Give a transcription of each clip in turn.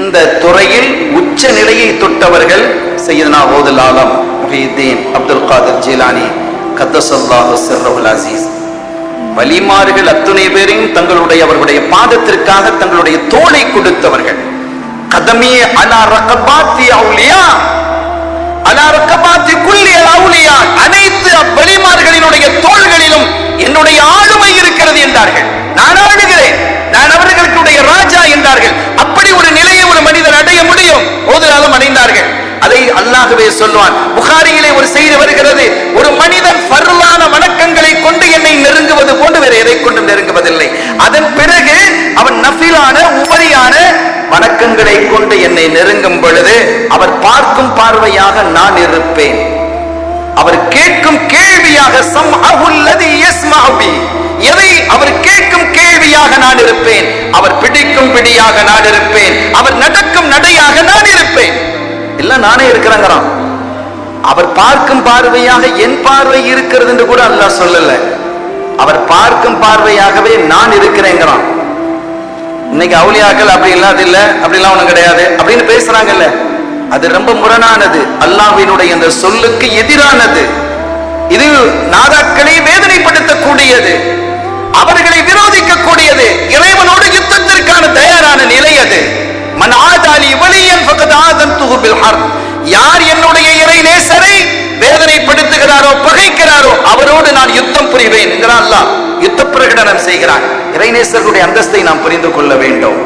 இந்த துறையில் உச்ச நிலையை தொட்டவர்கள் சையதுனா கௌதுல் ஆலம் முஹியுத்தீன் அப்துல் காதிர் ஜீலானி கத்தஸல்லாஹு சிர்ரஹுல் அஸீஸ். வலிமார்கள் அத்துணை பேரையும் அவர்களுடைய பாதத்திற்காக தங்களுடைய தோளை கொடுத்தவர்கள். கதமி அலா ரகபாத்தி அவுலியா அலா ரகபாத்தி குல்லி அவுலியா, அனைத்து வலிமார்களினுடைய தோள்களிலும் என்னுடைய ஆளுமை இருக்கிறது என்றார்கள். நான் ஆளுகிறேன், நான் அவர்களுடைய ராஜா என்றார்கள். அப்படி ஒரு நிலையை ஒரு மனிதன் அடைய முடியும். ஓதுலாலும் அடைந்தார்கள். அதை அல்லாஹ்வே சொல்வான். புகாரியிலே ஒரு செய்தி வருகிறது, ஒரு மனிதன் ஃபர்லான வணக்கங்களை கொண்டு என்னை நெருங்குவது போன்று வேறு எதை கொண்டும் நெருங்குவதில்லை. அதன் பிறகு அவன் நஃபிலான உபரியான வணக்கங்களை கொண்டு என்னை நெருங்கும் பொழுது அவர் பார்க்கும் பார்வையாக நான் இருப்பேன், அவர் கேட்கும் கேள்வியாக எதை அவர் கேட்கும் கேள்வியாக நான் இருப்பேன், அவர் பிடிக்கும் பிடியாக நான் இருப்பேன், அவர் நடக்கும் நடையாக நான் இருப்பேன். எல்லாம் நானே இருக்கிறேங்கிறான். அவர் பார்க்கும் பார்வையாக என் பார்வை இருக்கிறது என்று கூட அல்லாஹ் சொல்லல. அவர் பார்க்கும் பார்வையாகவே நான் இருக்கிறேங்கிறான். இன்னைக்கு அவுலியாக்கள் அப்படி இல்லாதில்ல, அப்படிலாம் ஒண்ணும் கிடையாது அப்படின்னு பேசுறாங்கல்ல, அது ரொம்ப முரணானது, அல்லாஹ்வினுடைய அந்த சொல்லுக்கு எதிரானது. இது நாதாக்களை வேதனைப்படுத்தக்கூடியது, அவர்களை விரோதிக்கக்கூடியது, இறைவனோடு யுத்தத்திற்கான தயாரான நிலை அது. மன் ஆதாலி வலியன் ஃபகத் ஆதன்துஹு பில் ஹர்ப், யார் என்னுடைய இறை நேசரை வேதனைப்படுத்துகிறாரோ பகைக்கிறாரோ அவரோடு நான் யுத்தம் புரிவேன் என்கிறான் அல்லாஹ். யுத்த பிரகடனம் செய்கிறான். இறைநேசர்களுடைய அந்தஸ்தை நாம் புரிந்து கொள்ள வேண்டும்.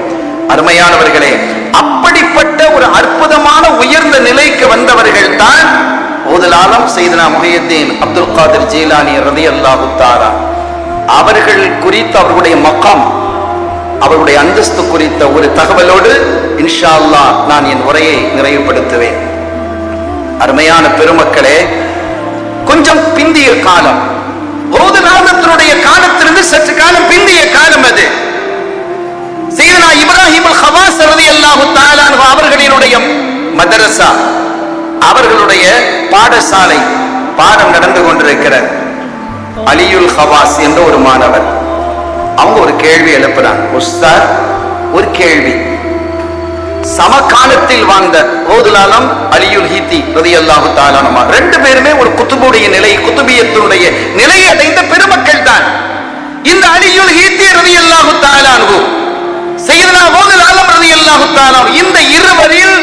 அருமையானவர்களே, அப்படிப்பட்ட ஒரு அற்புதமான உயர்ந்த நிலைக்கு வந்தவர்கள் தான் கௌதுல் ஆலம் சையதுனா முஹியுத்தீன் அப்துல் காதிர் ஜீலானி ரலியல்லாஹு தஆலா. அவர்கள் குறித்த அவர்களுடைய மகாம், அவருடைய அந்தஸ்து குறித்த ஒரு தகவலோடு இன்ஷா அல்லாஹ் நான் என் உரையை நிறைவுபடுத்துவேன். அருமையான பெருமக்களே, கொஞ்சம் பிந்திய காலம், கௌதுல் ஆலத்தினுடைய காலத்திலிருந்து சற்று காலம் பிந்திய காலம் அது. சையதுனா இப்ராஹிம் அல்-ஹவாஸ் ரலியல்லாஹு தஆலா அவர்களினுடைய மதரசா, அவர்களுடைய பாடசாலை பாடம் நடந்து கொண்டிருக்கிறார். அலியுல் ஹவாஸ் என்ற ஒரு மாணவர், அவங்க ஒரு கேள்வி எழுப்புறாங்க. உஸ்தாத், ஒரு கேள்வி. சமகாலத்தில் வாழ்ந்த கௌதுல் ஆலம் அலியுல் ஹீத்தி ரலியல்லாஹு தஆலா ரெண்டு பேருமே ஒரு குத்துபுடைய நிலை, குத்துபியத்துடைய நிலையை அடைந்த பெருமக்கள் தான். இந்த அலியுல் ஹீத்தி ரலியல்லாஹு தஆலா சையதுனா கௌதுல் ஆலம் ரலியல்லாஹு தஆலா, இந்த இருவரில்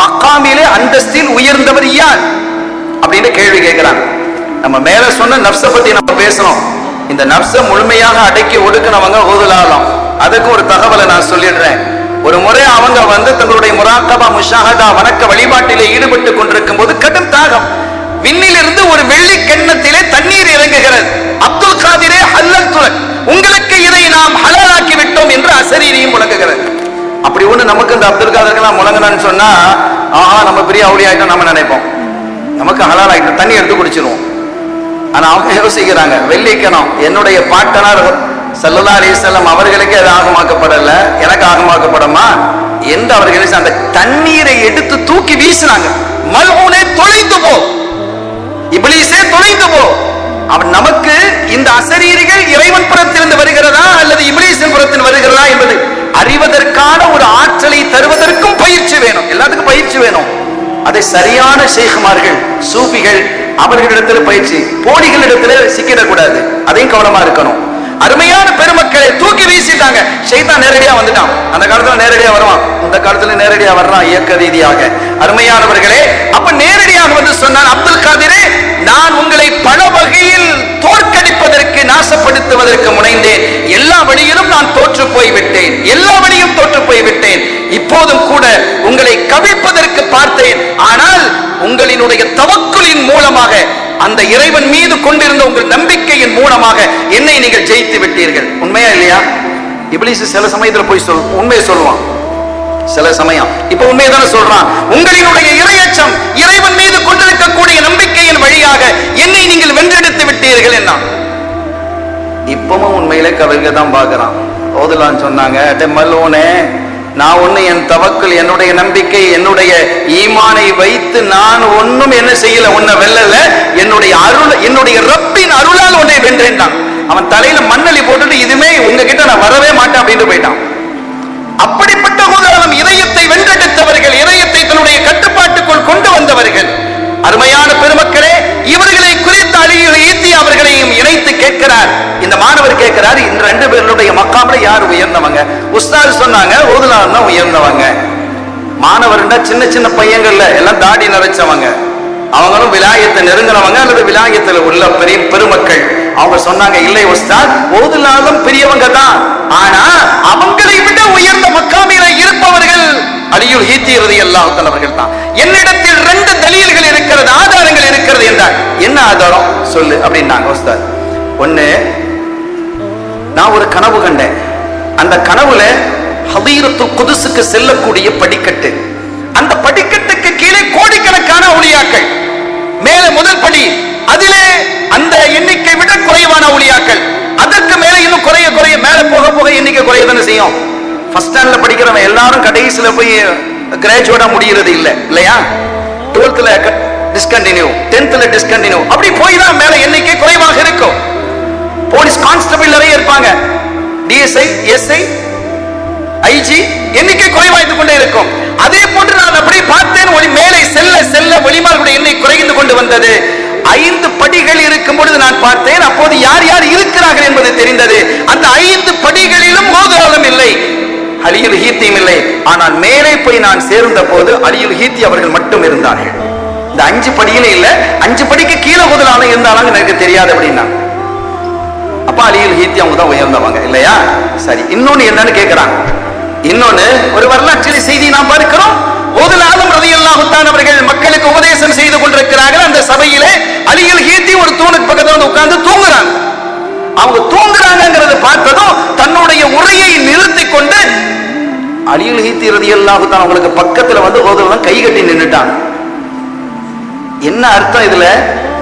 மக்காமிலே அந்தஸ்தில் உயர்ந்தவர் யார் அப்படின்னு கேள்வி கேட்கிறாங்க. நம்ம மேல சொன்ன நப்சை பத்தி நம்ம பேசணும். இந்த நப்சை முழுமையாக அடக்கி ஒடுக்கினவங்க கௌதுல் ஆலம். அதுக்கு ஒரு தகவலை நான் சொல்லிடுறேன். ஒரு முறை அவங்க தங்களுடைய முராக்கபா முஷாஹதா வணக்க வழிபாட்டிலே ஈடுபட்டு கொண்டிருக்கும் போது கடும் தாகம், விண்ணிலிருந்து ஒரு வெள்ளி கிண்ணத்திலே தண்ணீர் இறங்குகிறது. அப்துல் காதிரே ஹல்லல் துலக், உங்களுக்கு இதை நாம் ஹலாலாக்கி விட்டோம் என்று அசரீரியும் முழங்குகிறது. அப்படி ஒண்ணு நமக்கு இந்த அப்துல் காதர்லாம் முழங்கினான்னு சொன்னா, ஆஹா நம்ம பெரிய அவுலியா ஆயிட்டோம் நம்ம நினைப்போம், நமக்கு ஹலால் ஆயிட்டோம், தண்ணி எடுத்து குடிச்சிருவோம். ஆனா அவங்க யோசிக்கிறாங்க, வெள்ளிக்கணும் என்னுடைய பாட்டனார் ஸல்லல்லாஹு அலைஹி வஸல்லம் அவர்களுக்கு அது ஆகமாக்கப்படல, எனக்கு ஆகமாக்கப்படுமா என்று அவர்கள் அந்த தண்ணீரை எடுத்து தூக்கி வீசினாங்க. மல்ஊனே தொலைந்து போ, இப்லீஸே தொலைந்து போ. அவன் நமக்கு இந்த அசரீரிகள் இறைவன் புறத்திலிருந்து வருகிறதா அல்லது இப்லீஸின் புறத்தில் வருகிறதா என்பது அறிவதற்கான ஒரு ஆற்றலை தருவதற்கும் பயிற்சி வேணும். எல்லாத்துக்கும் பயிற்சி வேணும். அதை சரியான ஷேகுமார்கள் சூஃபிகள் அவர்களிடத்தில் பயிற்சி, போலிகளிடத்தில் சிக்கிடக்கூடாது, அதையும் கவனமா இருக்கணும். அருமையான பெருமக்களை தூக்கி வீசிட்டாங்க. ஷைத்தான் நேரடியா வந்துட்டான். அந்த காலத்துல நேரடியா வருவான், இந்த காலத்துல நேரடியா வர்றான் இயக்க ரீதியாக. அருமையானவர்களே, அப்ப நேரடியாக வந்து சொன்னான், அப்துல் காதிரே, நான் உங்களை பல வகையில் தோற்கடிப்பதற்கு நாசப்படுத்துவதற்கு முனைந்தேன், எல்லா வழியிலும் நான் தோற்று போய்விட்டேன், எல்லா வழியும் தோற்று போய்விட்டேன். இப்போதும் கூட உங்களை கவிழ்ப்பதற்கு பார்த்தேன், ஆனால் உங்களினுடைய தவக்குலின் மூலமாக, அந்த இறைவன் மீது கொண்டிருந்த உங்கள் நம்பிக்கையின் மூலமாக என்னை நீங்கள் ஜெயித்து விட்டீர்கள். உண்மையா இல்லையா? இப்லீஸ் சில சமயத்துல போய் உண்மையை சொல்லுவான், சில சமயம் இப்ப உண்மையதான சொல்றான். உங்களினுடைய இறையச்சம், இறைவன் மீது கொண்டிருக்கக்கூடிய நம்பிக்கையின் வழியாக என்னை நீங்கள் வென்றெடுத்து விட்டீர்கள் என்ன. இப்பவும் உண்மையிலே கவிழ்க தான் பாக்குறான். ஓதுலான்னு சொன்னாங்க, மல்லோனே, நான் ஒண்ணு என் தவக்குல், என்னுடைய நம்பிக்கை, என்னுடைய ஈமானை வைத்து நான் ஒன்னும் என்ன செய்யல, உன்னை வெல்லல, என்னுடைய அருள், என்னுடைய ரப்பின் அருளால் உன்னை வென்றேன். அவன் தலையில மண்ணலி போட்டுட்டு இதுமே உங்ககிட்ட நான் வரவே மாட்டேன் அப்படின்னு போயிட்டான். அப்படிப்பட்ட கௌதுல் ஆலம் இதயத்தை கேட்கிறாரு, இந்த ரெண்டு பேருடைய மக்காம்ல யார் உயர்ந்தவங்க? உஸ்தாத் சொன்னாங்க ஓதுலாலம் தான் உயர்ந்தவங்க. மாணவர்னா சின்ன சின்ன பையங்கள்ல எல்லாம் தாடி நிறைச்சவங்க, அவங்களும் விலாயத்தை நெருங்கினவங்க அல்லது விலாயத்தில் உள்ள பெரிய பெருமக்கள். அவங்க சொன்னாங்க, இல்லை உஸ்தாத், ஓதுலாலும் பெரியவங்க தான், ஆனா அவங்களை விட உயர்ந்த மக்காமில இருப்பவர்கள் அலியுல் ஹீத்தி ரலியல்லாஹு தஆலா அவர்கள் தான். என்னிடத்தில் 2 தலீல்கள் இருக்கிறது, ஆதாரங்கள் இருக்கிறது என்றார். என்ன ஆதாரம் சொல்லு அப்படின்னாங்க உஸ்தாத். ஒண்ணு, நான் ஒரு கனவு கண்டேன். அந்த கனவுல ஹதீரத்துல் குதுஸுக்கு செல்லக்கூடிய படிக்கட்டு, அந்த படிக்கட்டுக்கு கீழே கோடிக்கணக்கான அவுலியாக்கள், மேலே முதல் படி, அதிலே அந்த எண்ணிக்கை விட குறைவான அவுலியாக்கள், அதற்கு மேலே இன்னும் குறைய குறைய மேலே போக போக எண்ணிக்கை குறைய தானே செய்யும். ஃபர்ஸ்ட் ஸ்டாண்டர்ட்ல படிக்கிறவன் எல்லாரும் கடைசியில போய் கிராஜுவேட்டா முடியறது இல்லை இல்லையா? 12th டிஸ்கண்டினியூ, 10th டிஸ்கண்டினியூ, அப்படி போய் தான் மேலே எண்ணிக்கை குறைவாக இருக்கும். போலீஸ் கான்ஸ்டபிள் நிறைய இருப்பாங்க, டிஎஸ்ஐ, எஸ்ஐ, ஐஜி, எண்ணிக்கை குறைவாய்த்து கொண்டே இருக்கும். அதே போன்று நான் அப்படி பார்த்தேன், மேலே செல்ல செல்ல வெளிமார்களுடைய எண்ணிக்கை குறைந்து கொண்டு வந்தது. 5 படிகள் இருக்கும் பொழுது நான் பார்த்தேன், அப்போது யார் யார் இருக்கிறார்கள் என்பது தெரிந்தது. அந்த 5 படிகளிலும் ஓதுலாலம் இல்லை, அலியுல் ஹீத்தியும் இல்லை. ஆனால் மேலே போய் நான் சேர்ந்த போது அலியுல் ஹீத்தி அவர்கள் மட்டும் இருந்தார்கள். இந்த 5 படியிலே இல்ல, 5 படிக்கு கீழே ஓதுலாலம் இருந்தாலும் எனக்கு தெரியாது அப்படின்னா, அப்ப அலியுல் ஹீத்தி அவங்க தான் உயர்ந்தவங்க இல்லையா? சரி, இன்னொன்னு என்னன்னு கேட்கிறாங்க. இன்னொன்னு, ஒரு வரலாற்று செய்தி நாம் பார்க்கிறோம். ஓதுலாலம் ரலியல்லாஹு தஆலா அவர்கள் மக்களுக்கு உபதேசம் செய்து கொண்டிருக்கிறார்கள். அந்த சபையிலே அலியுல் ஹீத்தி ஒரு தூணுக்கு பக்கத்துல வந்து உட்கார்ந்து தூங்குறாங்க. அவங்க தூங்குறாங்கிறத பார்த்ததும் தன்னுடைய உரையை நிறுத்தி கொண்டு அலியுல் ஹீத்தி ரலியல்லாஹு தஆலா அவங்களுக்கு பக்கத்துல வந்து ஓதுலாலம் கை கட்டி நின்னுட்டாங்க. என்ன அர்த்தம் இதுல?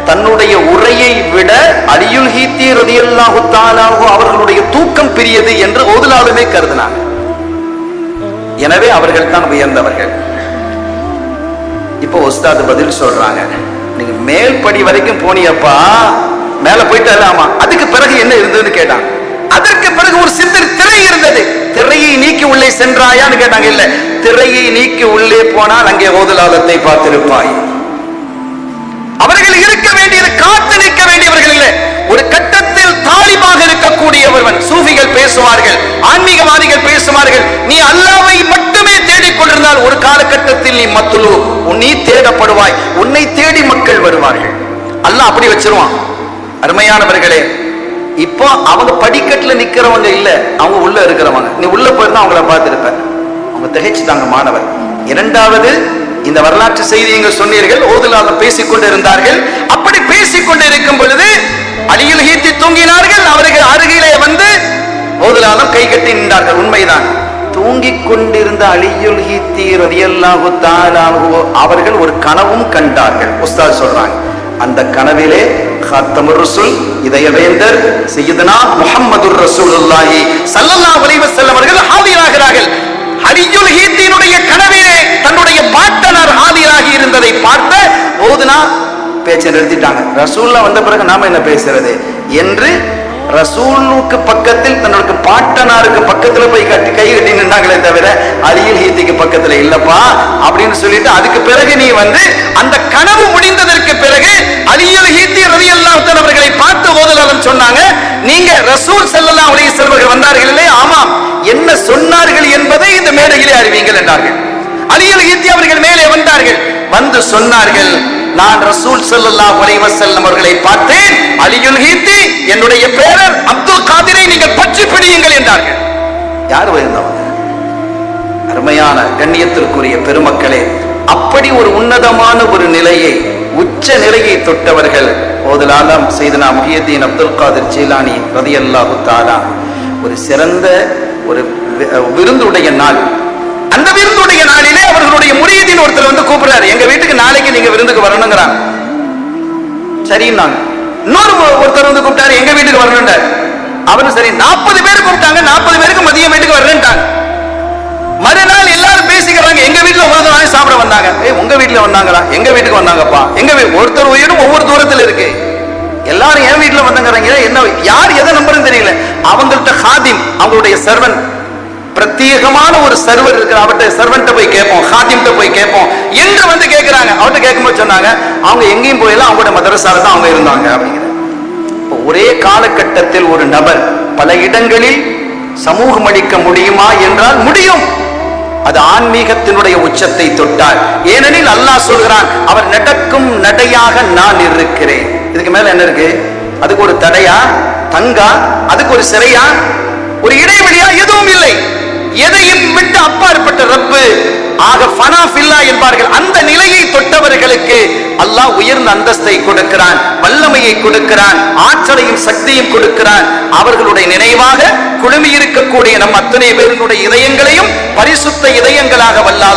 தன்னுடைய உரையை விட அலியுல் ஹீத்தி ரலியல்லாஹு தஆலா அவர்களுடைய தூக்கம் பெரியது என்று ஓதுலாலுமே கருதினாங்க. எனவே அவர்கள் தான் உயர்ந்தவர்கள். இப்போ உஸ்தாத் பதில் சொல்றாங்க, நீங்க மேல் படி வரைக்கும் போனியப்பா, மேல போயிட்டால, ஆமா, அதுக்கு பிறகு என்ன இருந்ததுன்னு கேட்டாங்க. அதற்கு பிறகு ஒரு சித்தர் திரை இருந்தது, திரையை நீக்கி உள்ளே சென்றாயான்னு கேட்டாங்க. இல்ல, திரையை நீக்கி உள்ளே போனால் அங்கே ஓதுலாலத்தை பார்த்திருப்பாய். அவர்கள் இருக்க வேண்டியது காத்து நிற்க வேண்டியவர்கள் இல்லை. ஒரு கட்டத்தில் தாலிபாக இருக்கக்கூடியவர்கள், சூஃபிகள் பேசுவார்கள், ஆன்மீகவாதிகள் பேசுவார்கள், நீ அல்லாஹ்வை மட்டுமே தேடிக் கொண்டிருந்தால் ஒரு காலகட்டத்தில் நீ மத்லூ, நீ தேடப்படுவாய், உன்னை தேடி மக்கள் வருவார்கள். அல்லாஹ் அப்படி வச்சிருவான். அருமையானவர்களே, இப்போ அவங்க படிக்கட்டுல நிக்கிறவங்க இல்ல, அவங்க உள்ள இருக்கிறவங்க. நீ உள்ள போயிருந்தா அவங்கள பார்த்திருப்ப, அவங்க திகைச்சுட்டாங்க மாணவர். இரண்டாவது, இந்த வரலாற்று செய்தி இங்க சொன்னீர்கள், ஓதுலாலம் பேசிக்கொண்டு இருந்தார்கள். அப்படி பேசிக்கொண்டு இருக்கும் பொழுது அலியுல் ஹீத்தி தூங்கினார்கள். அவர்கள் அருகிலே வந்து ஓதுலாலம் கை கட்டி நின்றார்கள். உண்மைதான், தூங்கிக் கொண்டிருந்த அலியுல் ஹீத்தி ரலியல்லாஹு தஆலா அவர்கள் ஒரு கனவும் கண்டார்கள். உஸ்தாத் சொல்றாங்க, அந்த கனவிலே காத்தமுர் ரசூல், இதயவேந்தர் சையதுனா முஹம்மதுர் ரசூலுல்லாஹி ஸல்லல்லாஹு அலைஹி வஸல்லம் அவர்கள் ஆஜராகிறார்கள். அலியுல் ஹீத்தியினுடைய கனவிலே தன்னுடைய பாட்டனார் ஆஜராகி இருந்ததை பார்த்த ஓதுனா பேச்சை நிறுத்திட்டாங்க. ரசூல்லா வந்த பிறகு நாம என்ன பேசுறது என்று ரசூலுக்கு பக்கத்தில் தன்னுடைய பாட்டனாருக்கு பக்கத்துல போய் கை கட்டி நின்றாங்களே தவிர அலியுல் ஹீத்திக்கு பக்கத்துல இல்லப்பா அப்படின்னு சொல்லிட்டு, அதுக்கு பிறகு நீ வந்து அந்த கனவு முடிந்ததற்கு பிறகு அலியுல் ஹீத்தி ரலியல்லாஹு தஆலா அவர்களை பார்த்து ஓதுலாலம் சொன்னாங்க, நீங்க ரசூல் ஸல்லல்லாஹு அலைஹி வஸல்லம் வந்தார்கள் இல்லையா? ஆமாம், என்ன சொன்னார்கள் என்பதை இந்த மேடையிலே அறிவீங்கள் என்றார்கள். அலியுல் ஹீத்தி அவர்கள் மேலே வந்தார்கள், வந்து சொன்னார்கள், நான் ரசூல் ஸல்லல்லாஹு அலைஹி வஸல்லம் அவர்களை பார்த்தேன், அலியுல் ஹீத்தி என்னுடைய பேரர் அப்துல் காதிரை நீங்கள் பற்றி பிடியுங்கள் என்றார்கள். யார் உயர்ந்தவங்க? அருமையான கண்ணியத்திற்குரிய பெருமக்களே, அப்படி ஒரு உன்னதமான ஒரு நிலையை, உச்ச நிலையை தொட்டவர்கள் ஓதுலாலம் சையதுனா முஹியுத்தீன் அப்துல் காதிர் ஜீலானி ரலியல்லாஹு தஆலா. ஒரு சிறந்த ஒரு விருந்துடைய நாள். அந்த விருந்துடைய நாளிலே அவர்களுடைய முரீதீன் ஒருத்தர் வந்து கூப்பிடுறாரு, எங்க வீட்டுக்கு நாளைக்கு நீங்க விருந்துக்கு வரணுங்கிறாங்க. சரின்னாங்க. இன்னொரு ஒருத்தர் வந்து கூப்பிட்டாரு, எங்க வீட்டுக்கு வரணும்ட்டார். அவரும் சரி. 40 பேர் கூப்பிட்டாங்க, 40 பேருக்கு மதியம் வீட்டுக்கு வரலன்ட்டாங்க. மறுநாள் எல்லாரும் பேசிக்கிறாங்க, எங்க வீட்டுல ஒரு நாள் சாப்பிட வந்தாங்க. உங்க வீட்டுல வந்தாங்களா? எங்க வீட்டுக்கு வந்தாங்கப்பா. எங்க ஒருத்தர் வீடும் ஒவ்வொரு தூரத்தில் இருக்கு. எல்லாரும் என் வீட்டுல வந்தாங்கிறாங்க. என்ன, யார் எதை நம்புறதுன்னு தெரியல. அவங்கள்ட்ட ஹாதிம், அவங்களுடைய சர்வன், பிரத்யேகமான ஒரு சர்வர் இருக்கு, அவர்கிட்ட சர்வன்ட்ட போய் கேட்போம், ஹாதிம்ட்ட போய் கேட்போம் என்று வந்து கேட்கிறாங்க. அவர்கிட்ட கேட்கும்போது சொன்னாங்க, அவங்க எங்கேயும் போயெல்லாம் அவங்களோட மதரசால தான் அவங்க இருந்தாங்க அப்படிங்கிற. ஒரே காலகட்டத்தில் ஒரு நபர் பல இடங்களில் சமூகம் அளிக்க முடியுமா என்றால் முடியும். அது ஆன்மீகத்தினுடைய உச்சத்தை தொட்டால். ஏனெனில் அல்லாஹ் சொல்கிறான், அவர் நடக்கும் நடையாக நான் இருக்கிறேன். இதுக்கு மேல என்ன இருக்கு? அதுக்கு ஒரு தடையா, தங்கா, அதுக்கு ஒரு சிறையா, ஒரு இடைவெளியா? எதுவும் இல்லை. எதையும் விட்டு அப்பாற்பட்ட ரப்பு ஆக ஃபனா ஃபில்லா என்பார்கள். அந்த நிலையை தொட்டவர்களுக்கு அல்லாஹ் உயர்ந்த அந்தஸ்தை கொடுக்கிறான், வல்லமையை கொடுக்கிறான், ஆற்றலையும் சக்தியும் கொடுக்கிறான். அவர்களுடைய நினைவாக குழுமி இருக்கக்கூடிய நம் அத்தனை பேருடைய இதயங்களையும் பரிசுத்த இதயங்களாக வல்லாஹ்